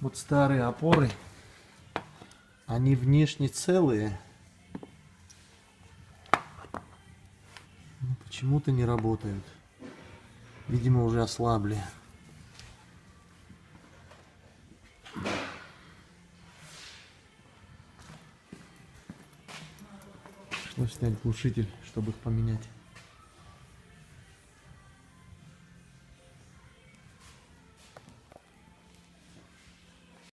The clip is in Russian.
Вот старые опоры, они внешне целые, но почему-то не работают. Видимо, уже ослабли. Пришлось снять глушитель, чтобы их поменять.